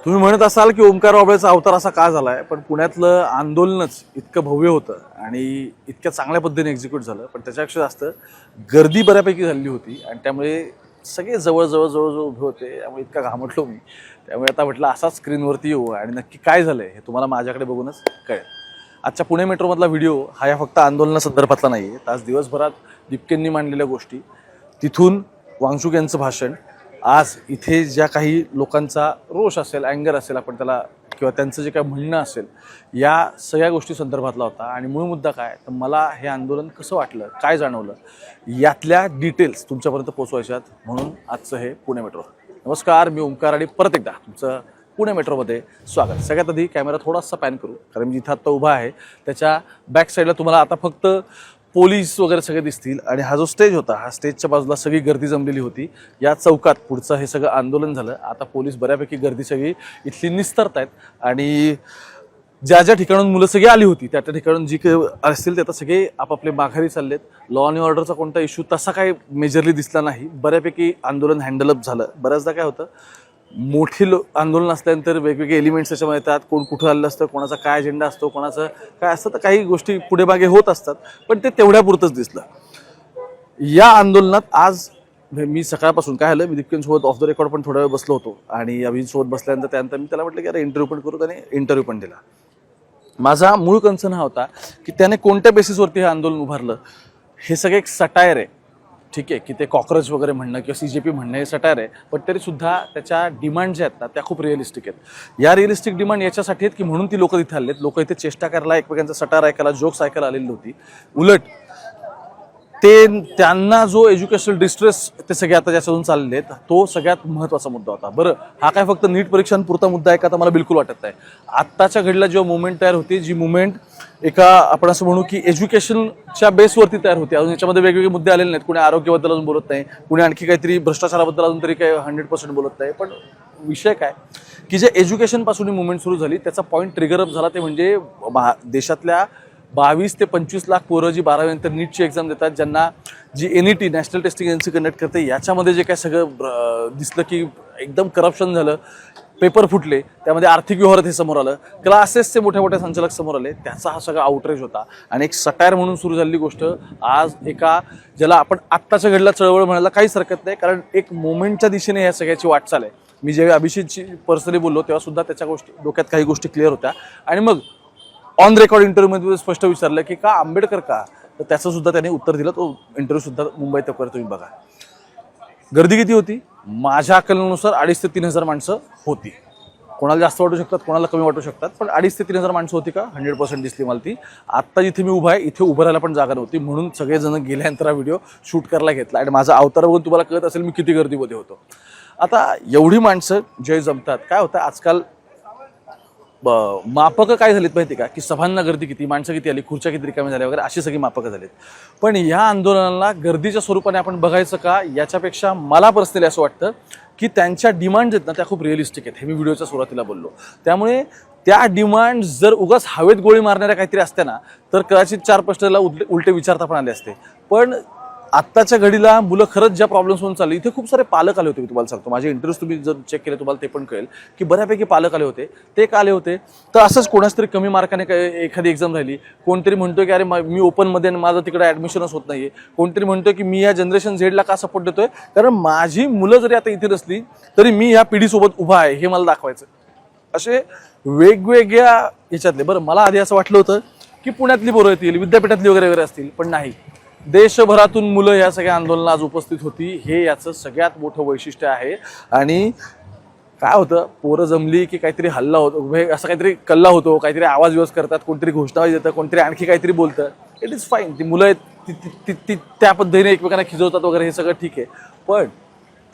तुम्ही म्हणत असाल की ओमकार बाबळेचा अवतार असा का झालाय, पण पुण्यातलं आंदोलनच इतकं भव्य होतं आणि इतक्या चांगल्या पद्धतीने एक्झिक्यूट झालं, पण त्याच्यापेक्षा जास्त गर्दी बऱ्यापैकी झालेली होती आणि त्यामुळे सगळे जवळ उभे होते. त्यामुळे इतका घामटलो मी. त्यामुळे आता म्हटलं असाच स्क्रीनवरती येऊ आणि नक्की काय झालंय हे तुम्हाला माझ्याकडे बघूनच कळेल. आजच्या पुणे मेट्रोमधला व्हिडिओ हा या फक्त आंदोलनासंदर्भातला नाही आहे. आज दिवसभरात दिपकेंनी मांडलेल्या गोष्टी, तिथून वांगचूक यांचं भाषण, आज इथे ज्या काही लोकांचा रोष असेल, अँगर असेल आपण त्याला, किंवा त्यांचं जे काही म्हणणं असेल, या सगळ्या गोष्टी संदर्भातला होता. आणि मूळ मुद्दा काय, तर मला हे आंदोलन कसं वाटलं, काय जाणवलं, यातल्या डिटेल्स तुमच्यापर्यंत पोहोचवायच्यात, म्हणून आजचं हे पुणे मेट्रो. नमस्कार, मी ओमकार आणि परत एकदा तुमचं पुणे मेट्रोमध्ये स्वागत. सगळ्यात आधी कॅमेरा थोडासा पॅन करू, कारण मी जिथं आत्ता उभा आहे त्याच्या बॅक साईडला तुम्हाला आता फक्त पोलीस वगैरे सगळे दिसतील. आणि हा जो स्टेज होता, हा स्टेजच्या बाजूला सगळी गर्दी जमलेली होती. या चौकात पुढचं हे सगळं आंदोलन झालं. आता पोलीस बऱ्यापैकी गर्दी सगळी इथली निस्तरत आहेत आणि ज्या ज्या ठिकाणून मुलं सगळी आली होती त्या त्या ठिकाणून जी काही असतील ते आता सगळे आपापले माघारी चाललेत. लॉ अँड ऑर्डरचा कोणता इश्यू तसा काही मेजरली दिसला नाही. बऱ्यापैकी आंदोलन हँडलअप झालं. बऱ्याचदा काय होतं, मोठी आंदोलन असल्यानंतर वेगवेगळे एलिमेंट्स त्याच्यामध्ये येतात. कोण कुठं आलेलं असतं, कोणाचा काय अजेंडा असतो, कोणाचं काय असतं, तर काही गोष्टी पुढे मागे होत असतात, पण ते तेवढ्यापुरतंच दिसलं. या आंदोलनात आज मी सकाळपासून काय झालं, मी दिपकेंसोबत ऑफ द रेकॉर्ड पण थोडा वेळ बसलो होतो आणि अभिजितसोबत बसल्यानंतर त्यानंतर मी त्याला म्हटलं की अरे इंटरव्ह्यू पण करू, आणि इंटरव्ह्यू पण दिला. माझा मूळ कन्सर्न हा होता की त्याने कोणत्या बेसिसवरती हे आंदोलन उभारलं. हे सगळे एक सटायर आहे, ठीक आहे, की ते कॉक्रोच वगैरे म्हणणं किंवा CJP म्हणणं हे सटायर आहे, पण तरीसुद्धा त्याच्या डिमांड ज्या आहेत ना त्या खूप रिअलिस्टिक आहेत. या रिअलिस्टिक डिमांड याच्यासाठी आहेत की म्हणून ती लोकं तिथे आलेत. लोक इथे चेष्टा करायला, एकमेकांचा सटार ऐकायला, जोक्स ऐकायला आलेली नव्हती. उलट त्यांना जो एज्युकेशनल डिस्ट्रेस ते सगळे आता ज्याच्यातून चालले आहेत, तो सगळ्यात महत्त्वाचा मुद्दा होता. बरं, हा काय फक्त नीट परीक्षांपुरता मुद्दा आहे का, तर मला बिलकुल वाटत नाही. आत्ताच्या घडीला जेव्हा मुवमेंट तयार होती, जी मुवमेंट एका आपण असं म्हणू की एज्युकेशनच्या बेसवरती तयार होती. अजून याच्यामध्ये वेगवेगळे मुद्दे आलेले नाहीत. कुणी आरोग्याबद्दल अजून बोलत नाही, कुणी आणखी काहीतरी भ्रष्टाचाराबद्दल अजून तरी काही 100% बोलत नाही. पण विषय काय की जे एज्युकेशनपासून ही मुवमेंट सुरू झाली त्याचा पॉईंट ट्रिगरअप झाला, ते म्हणजे देशातल्या 22 ते 25 लाख पोरं जी 12वी नंतर नीटची एक्झाम देतात, ज्यांना जी NET national testing agency conduct करते, याच्यामध्ये जे काय सगळं दिसलं की एकदम करप्शन झालं, पेपर फुटले, त्यामध्ये आर्थिक व्यवहार हे समोर आलं, क्लासेसचे मोठ्या संचालक समोर आले, त्याचा हा सगळा आउटरेज होता. आणि एक सटायर म्हणून सुरू झालेली गोष्ट आज एका ज्याला आपण आत्ताच्या घडला चळवळ म्हणायला काहीच हरकत नाही, कारण एक मोमेंटच्या दिशेने ह्या सगळ्याची वाटचाल आहे. मी जेव्हा अभिषेकची पर्सनली बोललो तेव्हा सुद्धा त्याच्या गोष्टी डोक्यात काही गोष्टी क्लिअर होत्या. आणि मग ऑन रेकॉर्ड इंटरव्ह्यूमध्ये स्पष्ट विचारलं की का आंबेडकर का, तर त्याचं सुद्धा त्याने उत्तर दिलं. तो इंटरव्ह्यू सुद्धा मुंबईत तुम्ही बघा. गर्दी किती होती, माझ्या अकलनुसार 2,500 ते 3,000 माणसं होती. कोणाला जास्त वाटू शकतात, कोणाला कमी वाटू शकतात, पण 2,500 ते 3,000 माणसं होती का 100% दिसली मला ती. आत्ता जिथे मी उभा आहे इथे उभं राहायला पण जागा नव्हती, म्हणून सगळेजण गेल्यानंतर हा व्हिडिओ शूट करायला घेतला. आणि माझा अवतार बघून तुम्हाला कळत असेल मी किती गर्दीमध्ये होतो. आता एवढी माणसं जे जमतात, काय होतं आजकाल मापकं काय झालीत माहिती का, की सभांना गर्दी किती, माणसं किती आली, खुर्च्या किती रिकामी झाल्या वगैरे, अशी सगळी मापकं झालीत. पण या आंदोलनाला गर्दीच्या स्वरूपाने आपण बघायचं का, याच्यापेक्षा मला पर्सनली असं वाटतं की त्यांच्या डिमांड्स आहेत ना त्या खूप रिअलिस्टिक आहेत. हे मी व्हिडिओच्या सुरुवातीला बोललो. त्यामुळे त्या डिमांड जर उगाच हवेत गोळी मारणाऱ्या काहीतरी असत्या ना, तर कदाचित 4 प्रश्नाला उलटे विचारता पण आले असते. पण आत्ताच्या घडीला मुलं खरंच ज्या प्रॉब्लेम्स म्हणून चालली, इथे खूप सारे पालक आले होते. मी तुम्हाला सांगतो, माझे इंटरव्ह्यूज तुम्ही जर चेक केले तुम्हाला ते पण कळेल की बऱ्यापैकी पालक आले होते. ते का आले होते, तर असंच कोणाच तरी कमी मार्काने एखादी एक्झाम राहिली, कोणतरी म्हणतोय की अरे मी ओपनमध्ये माझं तिकडे ॲडमिशनच होत नाहीये, कोणतरी म्हणतोय की मी या जनरेशन झेडला का सपोर्ट देतोय, कारण माझी मुलं जरी आता इथे नसली तरी मी या पिढीसोबत उभा आहे हे मला दाखवायचं. असे वेगवेगळ्या ह्याच्यातले. बरं, मला आधी असं वाटलं होतं की पुण्यातली पोरं येतील, विद्यापीठातली वगैरे असतील, पण नाही, देशभरातून मुलं या सगळ्या आंदोलनात आज उपस्थित होती. हे याचं सगळ्यात मोठं वैशिष्ट्य आहे. आणि काय होतं, पोरं जमली की काहीतरी हल्ला होतो, असं काहीतरी कल्ला होतो, काहीतरी आवाज विवाज करतात, कोणतरी घोषणाबाजी देतं, कोणतरी आणखी काहीतरी बोलतं. It is fine. ती मुलं त्या पद्धतीने एकमेकांना खिजवतात वगैरे, हे सगळं ठीक आहे. पण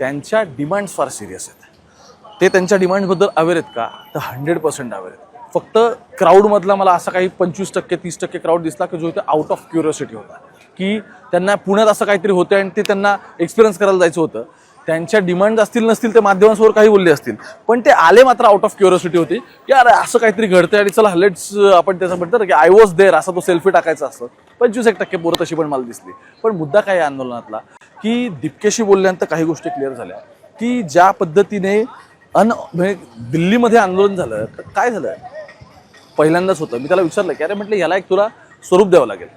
त्यांच्या डिमांड्स फार सिरियस आहेत. ते त्यांच्या डिमांड्सबद्दल अवेअर आहेत का, तर 100% अवेअर आहेत. फक्त क्राऊडमधला मला असा काही 25% 30% क्राऊड दिसला की जो इथे आउट ऑफ क्युरिओसिटी होता, की त्यांना पुण्यात असं काहीतरी होतं आणि ते त्यांना एक्सपिरियन्स करायला जायचं होतं. त्यांच्या डिमांड असतील नसतील ते माध्यमांसमोर काही बोलले असतील, पण ते आले मात्र आउट ऑफ क्युरिओसिटी होती की अरे असं काहीतरी घडतंय आणि चला लेट्स आपण त्याचं म्हणतो की आय वॉज देअर असा तो सेल्फी टाकायचा असतं. 25% पोरं तशी पण मला दिसली. पण मुद्दा काय आहे आंदोलनातला, की दिपकेशी बोलल्यानंतर काही गोष्टी क्लिअर झाल्या की ज्या पद्धतीने म्हणजे दिल्लीमध्ये आंदोलन झालं तर काय झालं, पहिल्यांदाच होतं. मी त्याला विचारलं की अरे म्हटलं याला एक तुला स्वरूप द्यावं लागेल,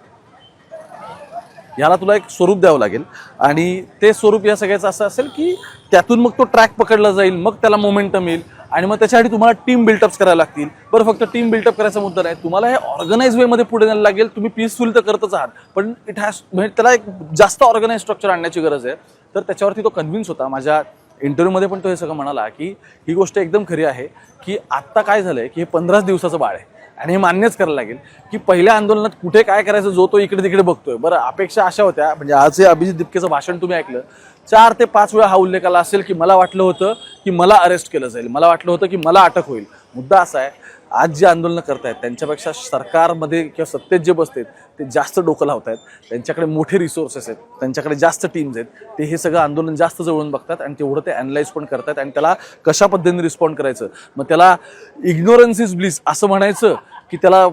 याला तुला एक स्वरूप द्यावं लागेल आणि ते स्वरूप या सगळ्याचं असं असेल की त्यातून मग तो ट्रॅक पकडला जाईल, मग त्याला मोमेंटम येईल आणि मग त्याच्यासाठी तुम्हाला टीम बिल्टअप्स करायला लागतील. बरं फक्त टीम बिल्टअप करायचा मुद्दा नाही, तुम्हाला हे ऑर्गनाइज वेमध्ये पुढे न्यायला लागेल. तुम्ही पीसफुल तर करतच आहात पण इट हॅज म्हणजे त्याला एक जास्त ऑर्गनाइज स्ट्रक्चर आणण्याची गरज आहे. तर त्याच्यावरती तो कन्व्हिन्स होता. माझ्या इंटरव्ह्यूमध्ये पण तो हे सगळं म्हणाला की ही गोष्ट एकदम खरी आहे की आत्ता काय झालंय की हे 15 दिवसाचं बाळ आहे आणि हे मान्यच करायला लागेल की पहिल्या आंदोलनात कुठे काय करायचं जो तो इकडे तिकडे बघतोय. बरं अपेक्षा अशा होत्या, म्हणजे आज हे अभिजित दिपकेचं भाषण तुम्ही ऐकलं, 4 ते 5 वेळा हा उल्लेख आला असेल की मला वाटलं होतं की मला अरेस्ट केलं जाईल, मला वाटलं होतं की मला अटक होईल. मुद्दा असा आहे आज जे आंदोलनं करतायत त्यांच्यापेक्षा सरकारमध्ये किंवा सत्तेत जे बसतात ते जास्त डोकं लावत आहेत, त्यांच्याकडे मोठे रिसोर्सेस आहेत, त्यांच्याकडे जास्त टीम्स आहेत, ते हे सगळं आंदोलन जास्त जवळून बघतात आणि तेवढं ते अॅनलाइज पण करतात आणि त्याला कशा पद्धतीने रिस्पॉन्ड करायचं. मग त्याला इग्नोरन्स इज ब्लिस असं म्हणायचं की त्याला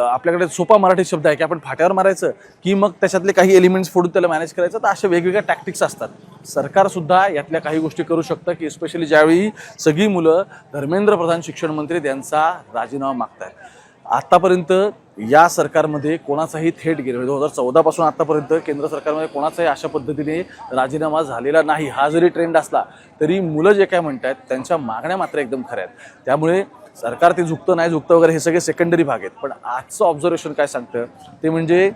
आपल्याकडे सोपा मराठी शब्द आहे की आपण फाट्यावर मारायचं की मग त्याच्यातले काही एलिमेंट्स फोडून त्याला मॅनेज करायचं. तर अशा वेगवेगळ्या टॅक्टिक्स असतात. सरकारसुद्धा यातल्या काही गोष्टी करू शकतं की स्पेशली ज्यावेळी सगळी मुलं धर्मेंद्र प्रधान शिक्षण मंत्री त्यांचा राजीनामा मागतात. आत्तापर्यंत या सरकारमध्ये कोणाचाही थेट गेला 2014 पासून आतापर्यंत केंद्र सरकारमध्ये कोणाचाही अशा पद्धतीने राजीनामा झालेला नाही. हा जरी ट्रेंड असला तरी मुलं जे काय म्हणतात त्यांच्या मागण्या मात्र एकदम खऱ्या आहेत. त्यामुळे सरकार ते झुकतं नाही झुकतं वगैरे हे सगळे सेकंडरी भाग आहेत. पण आजचं ऑब्झर्वेशन काय सांगतं ते म्हणजे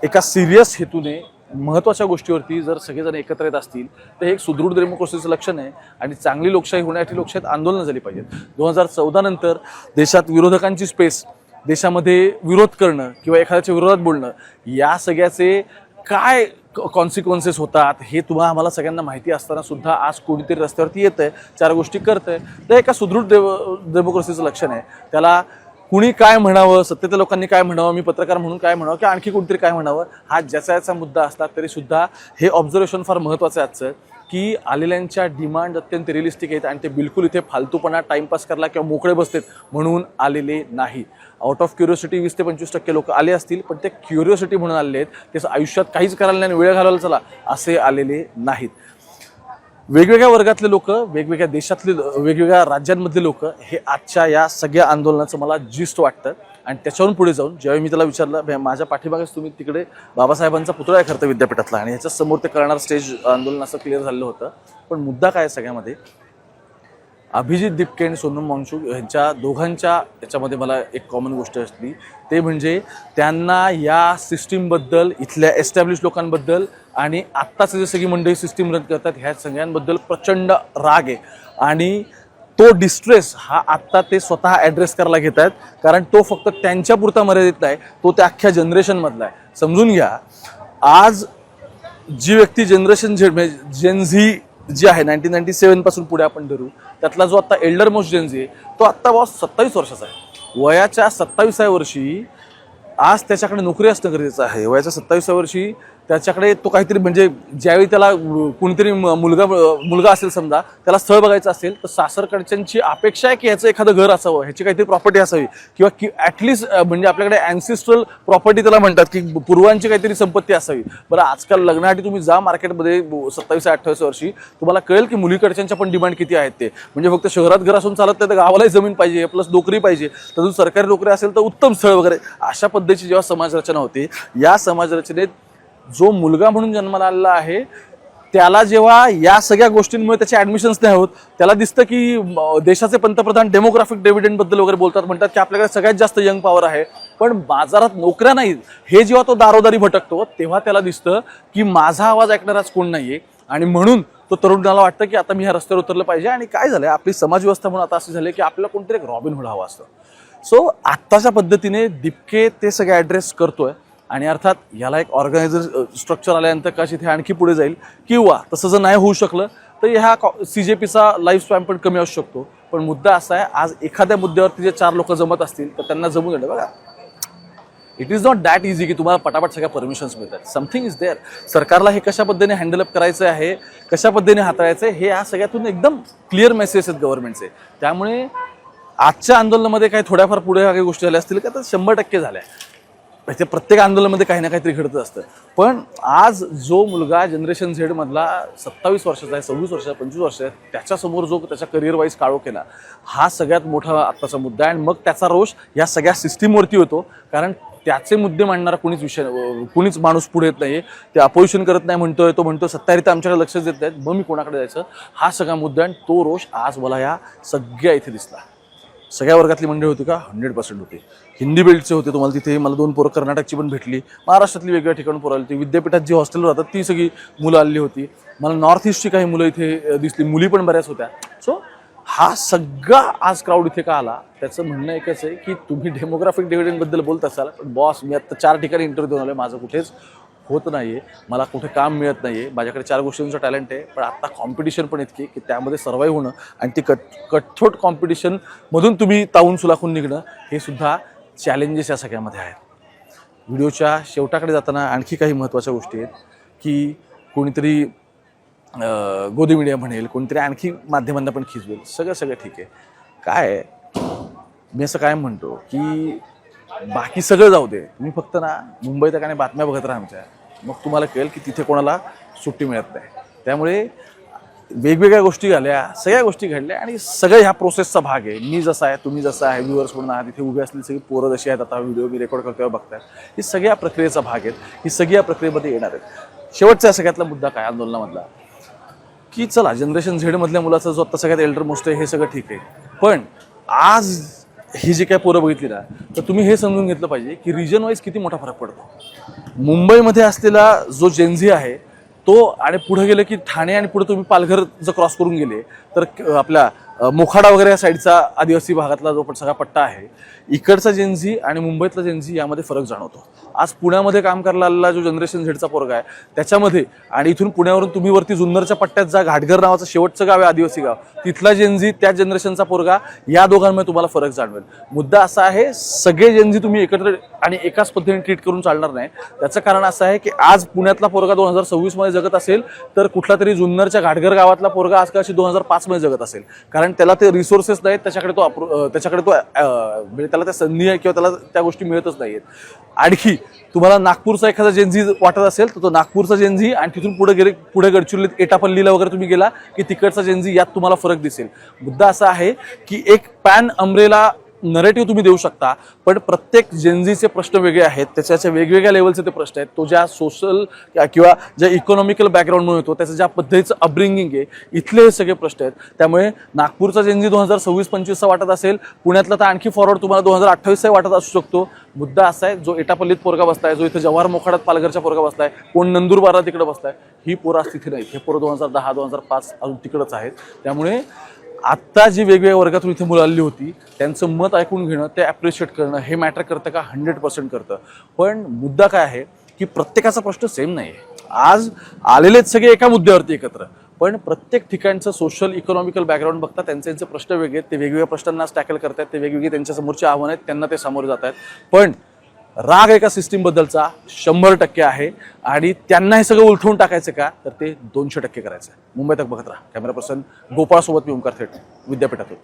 एका सिरियस हेतूने महत्त्वाच्या गोष्टीवरती जर सगळेजण एकत्र येत असतील तर हे एक सुदृढ डेमोक्रेसीचं लक्षण आहे आणि चांगली लोकशाही होण्यासाठी लोकशाहीत आंदोलनं झाली पाहिजेत. 2014 नंतर देशात विरोधकांची स्पेस, देशामध्ये विरोध करणं किंवा एखाद्याच्या विरोधात बोलणं या सगळ्याचे काय कॉन्सिक्वेन्सेस होतात हे तुम्हाला आम्हाला सगळ्यांना माहिती असताना सुद्धा आज कोणीतरी रस्त्यावरती येतंय, 4 गोष्टी करतंय, तर एका सुदृढ डेमोक्रेसीचं लक्षण आहे. त्याला कुणी काय म्हणावं, सत्तेच्या लोकांनी काय म्हणावं, मी पत्रकार म्हणून काय म्हणावं किंवा आणखी कोणतरी काय म्हणावं, हा ज्याचा याचा मुद्दा असला तरी सुद्धा हे ऑब्झर्वेशन फार महत्त्वाचं आहे आजचं की आलेल्यांच्या डिमांड अत्यंत रिअलिस्टिक आहेत आणि ते बिलकुल इथे फालतूपणा टाइमपास करला किंवा मोकळे बसतात म्हणून आलेले नाही. आउट ऑफ क्युरिओसिटी 20 ते 25% लोक आले असतील पण ते क्युरिओसिटी म्हणून आलेले आहेत, ते आयुष्यात काहीच करायला नाही, वेळ घालवायला चला असे आलेले नाहीत. वेगवेगळ्या वर्गातले लोक, वेगवेगळ्या देशातले, वेगवेगळ्या राज्यांमधले लोक हे आजच्या या सगळ्या आंदोलनाचं मला जिस्ट वाटतं. आणि त्याच्यावरून पुढे जाऊन ज्यावेळी मी त्याला विचारलं माझ्या पाठीमागेच तुम्ही तिकडे बाबासाहेबांचा पुतळा आहे खरं तर विद्यापीठातला आणि ह्याच्या समोर ते करणार स्टेज आंदोलन असं क्लिअर झालेलं होतं. पण मुद्दा काय सगळ्यामध्ये अभिजित दिपके आणि सोनम वांगचुक यांच्या दोघांच्या याच्यामध्ये मला एक कॉमन गोष्ट असली ते म्हणजे त्यांना या सिस्टीमबद्दल, इथल्या एस्टॅब्लिश लोकांबद्दल आणि आत्ताच जे सगळी मंडळी सिस्टीम रद्द करतात ह्या सगळ्यांबद्दल प्रचंड राग आहे आणि तो डिस्ट्रेस हा आत्ता ते स्वतः ॲड्रेस करायला घेत आहेत. कारण तो फक्त त्यांच्यापुरता मर्यादित नाही, तो त्या अख्ख्या जनरेशनमधला आहे. समजून घ्या आज जी व्यक्ती जनरेशन झेड म्हणजे जेनझी जी आहे 1997 पासून पुढे आपण धरू त्यातला जो आता एल्डर मोस्ट जेनझी आहे तो आत्ता बॉस 27 वर्षाचा आहे. वयाच्या 27व्या वर्षी आज त्याच्याकडे नोकरी असणं गरजेचं आहे. वयाच्या 27व्या वर्षी त्याच्याकडे तो काहीतरी म्हणजे ज्यावेळी त्याला कोणीतरी मुलगा असेल समजा त्याला स्थळ बघायचं असेल तर सासरकडच्यांची अपेक्षा आहे की ह्याचं एखादं घर असावं, ह्याची काहीतरी प्रॉपर्टी असावी किंवा की ॲटलिस्ट म्हणजे आपल्याकडे ॲन्सिस्ट्रल प्रॉपर्टी त्याला म्हणतात की पूर्वांची काहीतरी संपत्ती असावी. बरं आजकाल लग्नासाठी तुम्ही जा मार्केटमध्ये 27-28 वर्षी तुम्हाला कळेल की मुलीकडच्यांच्या पण डिमांड किती आहेत ते. म्हणजे फक्त शहरात घर असून चालत नाही तर गावालाही जमीन पाहिजे प्लस नोकरी पाहिजे, तर सरकारी नोकरी असेल तर उत्तम स्थळ वगैरे. अशा पद्धतीची जेव्हा समाजरचना होती या समाजरचनेत जो मुलगा म्हणून जन्माला आलेला आहे त्याला जेव्हा या सगळ्या गोष्टींमुळे त्याचे ॲडमिशन्स नाही होत, त्याला दिसतं की देशाचे पंतप्रधान डेमोग्राफिक डिव्हिडंडबद्दल वगैरे बोलतात, म्हणतात की आपल्याकडे सगळ्यात जास्त यंग पॉवर आहे पण बाजारात नोकऱ्या नाहीत. हे जेव्हा तो दारोदारी भटकतो तेव्हा त्याला दिसतं की माझा आवाज ऐकणाराच कोण नाहीये आणि म्हणून तो तरुणाला वाटतं की आता मी ह्या रस्त्यावर उतरलं पाहिजे. आणि काय झालंय आपली समाजव्यवस्था म्हणून आता असं झालं की आपल्याला कोणतरी एक रॉबिन हुड हवा असतं. सो आत्ताच्या पद्धतीने दिपके ते सगळे ॲड्रेस करतोय आणि अर्थात याला एक ऑर्गनायझर स्ट्रक्चर आल्यानंतर कशी ते आणखी पुढे जाईल किंवा तसं जर नाही होऊ शकलं तर ह्या CJPचा लाईफ स्पॅन पण कमी असू शकतो. पण मुद्दा असा आहे आज एखाद्या मुद्द्यावरती जे 4 लोक जमत असतील तर त्यांना जमून येणं बघा it is not that easy की तुम्हाला पटापट सगळ्या परमिशन्स मिळतात. Something is there. सरकारला हे कशा पद्धतीने हँडलअप करायचं आहे, कशा पद्धतीने हाताळायचं आहे हे या सगळ्यातून एकदम क्लिअर मेसेज आहेत गव्हर्नमेंटचे. त्यामुळे आजच्या आंदोलनामध्ये काही थोड्याफार पुढे काही गोष्टी झाल्या असतील का तर 100% झाल्या. ते प्रत्येक आंदोलनामध्ये काही ना काहीतरी घडत असतं. पण आज जो मुलगा जनरेशन झेड मधला 27 वर्षाचा आहे, 26 वर्षाचा, 25 वर्षाचा आहे, त्याच्यासमोर जो त्याच्या करिअर वाईज काळो केला, हा सगळ्यात मोठा आत्ताचा मुद्दा आहे. आणि मग त्याचा रोष या सगळ्या सिस्टीमवरती होतो, कारण त्याचे मुद्दे मांडणारा कुणीच माणूस पुढे येत नाही. ते अपोजिशन करत नाही म्हणतोय, तो म्हणतो सत्तारिता आमच्याकडे लक्ष देत नाहीत, मग मी कोणाकडे जायचं, हा सगळा मुद्दा. आणि तो रोष आज मला या सगळ्या इथे दिसला. सगळ्या वर्गातली मंडळी होती का? 100% होती. हिंदी बेल्टचे होते, तुम्हाला तिथे मला 2 पोरं कर्नाटकची पण भेटली, महाराष्ट्रातली वेगवेगळ्या ठिकाणून पोरं आली होती, विद्यापीठात जी हॉस्टेलवर राहतात ती सगळी मुलं आली होती, मला नॉर्थ ईस्टची काही मुलं इथे दिसली, मुली पण बऱ्याच होत्या. सो हा सगळा आज क्राऊड इथे का आला, त्याचं म्हणणं एकच आहे की तुम्ही डेमोग्राफिक डिव्हिडंडबद्दल बोलत असाल, पण बॉस मी आत्ता 4 ठिकाणी इंटरव्ह्यू देऊन आलो, माझं कुठेच होत नाही आहे, मला कुठे काम मिळत नाही आहे, माझ्याकडे 4 गोष्टींचं टॅलेंट आहे, पण आत्ता कॉम्पिटिशन पण इतकी की त्यामध्ये सर्वाईव्ह होणं आणि ती कठोट कॉम्पिटिशनमधून तुम्ही तावून सुलाखून निघणं, हे सुद्धा चॅलेंजेस या सगळ्यामध्ये आहेत. व्हिडिओच्या शेवटाकडे जाताना आणखी काही महत्त्वाच्या गोष्टी आहेत की कोणीतरी गोदी मीडिया म्हणेल, कोणीतरी आणखी माध्यमांना पण खिचवेल, सगळं ठीक आहे. काय आहे, मी असं काय म्हणतो की बाकी सगळं जाऊ दे, तुम्ही फक्त ना मुंबईत आणि बातम्या बघत राहा आमच्या, मग तुम्हाला कळेल की तिथे कोणाला सुट्टी मिळत नाही. त्यामुळे वेगवेगळ्या गोष्टी झाल्या, सगळ्या गोष्टी घडल्या आणि सगळं ह्या प्रोसेसचा भाग आहे. मी जसा आहे, तुम्ही जसा आहे, व्ह्युअर्स म्हणून आहात, तिथे उभी असलेली सगळी पोरं जशी आहेत, आता व्हिडिओ मी रेकॉर्ड करतोय बघताय, ही सगळ्या प्रक्रियेचा भाग आहेत, ही सगळी या प्रक्रियेमध्ये येणार आहेत. शेवटचा सगळ्यातला मुद्दा काय आंदोलनामधला, की चला जनरेशन झेड मधल्या मुलाचा जो आता सगळ्यात एल्डर मोस्ट आहे हे सगळं ठीक आहे, पण आज ही जी काय पोरं बघितली ना, तर तुम्ही हे समजून घेतलं पाहिजे की रिजन वाईज किती मोठा फरक पडतो. मुंबईमध्ये असलेला जो जेनझी आहे तो, आणि पुढे गेलं की ठाणे आणि पुढे तुम्ही पालघर जर क्रॉस करून गेले तर आपल्या मोखाडा वगैरे या साईडचा आदिवासी भागातला जो सगळा पट्टा आहे, इकडचा जेनझी आणि मुंबईतला जेनझी यामध्ये फरक जाणवतो. आज पुण्यामध्ये काम करायला आलेला जो जनरेशन झेडचा पोरगा आहे त्याच्यामध्ये, आणि इथून पुण्यावरून तुम्ही वरती जुन्नरच्या पट्ट्यात जा, घाटघर नावाचं शेवटचं गाव आहे आदिवासी गाव, तिथला जेनझी त्या जनरेशनचा पोरगा, या दोघांमध्ये तुम्हाला फरक जाणवेल. मुद्दा असा आहे, सगळे जेनझी तुम्ही एकत्र आणि एकाच पद्धतीने ट्रीट करून चालणार नाही. त्याचं कारण असं आहे की आज पुण्यातला पोरगा 2026 मध्ये जगत असेल तर कुठला तरी जुन्नरच्या घाटघर गावातला पोरगा आजकालशी 2005 मध्ये जगत असेल, कारण त्याला ते रिसोर्सेस नाहीत, त्याच्याकडे तो म्हणजे त्याला त्या संधी आहे किंवा त्याला त्या गोष्टी मिळतच नाहीत. आणखी तुम्हाला नागपूरचा एखादा जेनझी वाटत असेल तर तो नागपूरचा जेनझी, आणि तिथून पुढे गडचिरोलीत एटापल्लीला वगैरे तुम्ही गेला की तिकडचा जेनझी, यात तुम्हाला फरक दिसेल. मुद्दा असा आहे की एक पॅन अम्ब्रेला नरेटिव्ह तुम्ही देऊ शकता, पण प्रत्येक जेनझीचे प्रश्न वेगळे आहेत, त्याच्या वेगवेगळ्या लेवलचे ते प्रश्न आहेत. तो ज्या सोशल किंवा ज्या इकॉनॉमिकल बॅकग्राऊंडमुळे येतो, त्याचं ज्या पद्धतीचं अपब्रिंगिंग आहे, इथले हे सगळे प्रश्न आहेत. त्यामुळे नागपूरचा जेनझी 2026-25चा वाटत असेल, पुण्यातला तर आणखी फॉरवर्ड तुम्हाला 2028चा वाटत असू शकतो. मुद्दा असा आहे, जो एटापल्लीत पोरगा बसलाय, जो इथं जवाहर मोखाड्यात पालघरच्या पोरगा बसलाय, कोण नंदुरबारला तिकडे बसलाय, ही पोरं आज तिथे नाहीत. हे पोरं 2010-2005 अजून तिकडंच आहेत. त्यामुळे आत्ता जी वेगवेगळ्या वर्गातून इथे मुलं आली होती त्यांचं मत ऐकून घेणं, ते ॲप्रिशिएट करणं, हे मॅटर करतं का? 100% करतं. पण मुद्दा काय आहे की प्रत्येकाचा प्रश्न सेम नाही आहे. आज आलेलेच सगळे एका मुद्द्यावरती एकत्र, पण प्रत्येक ठिकाणचं सोशल इकॉनॉमिकल बॅकग्राऊंड बघता त्यांचे प्रश्न वेगळे आहेत, ते वेगवेगळ्या प्रश्नांना टॅकल करतात, ते वेगवेगळे त्यांच्या समोरचे आव्हानं आहेत, त्यांना ते सामोरे जात आहेत. पण राग एका सिस्टीमबद्दलचा 100% आहे, आणि त्यांना हे सगळं उलथवून टाकायचं का, तर ते 200% करायचं आहे. मुंबई तक बघत राहा. कॅमेरा पर्सन गोपाळसोबत मी ओंकार थेट, विद्यापीठातून.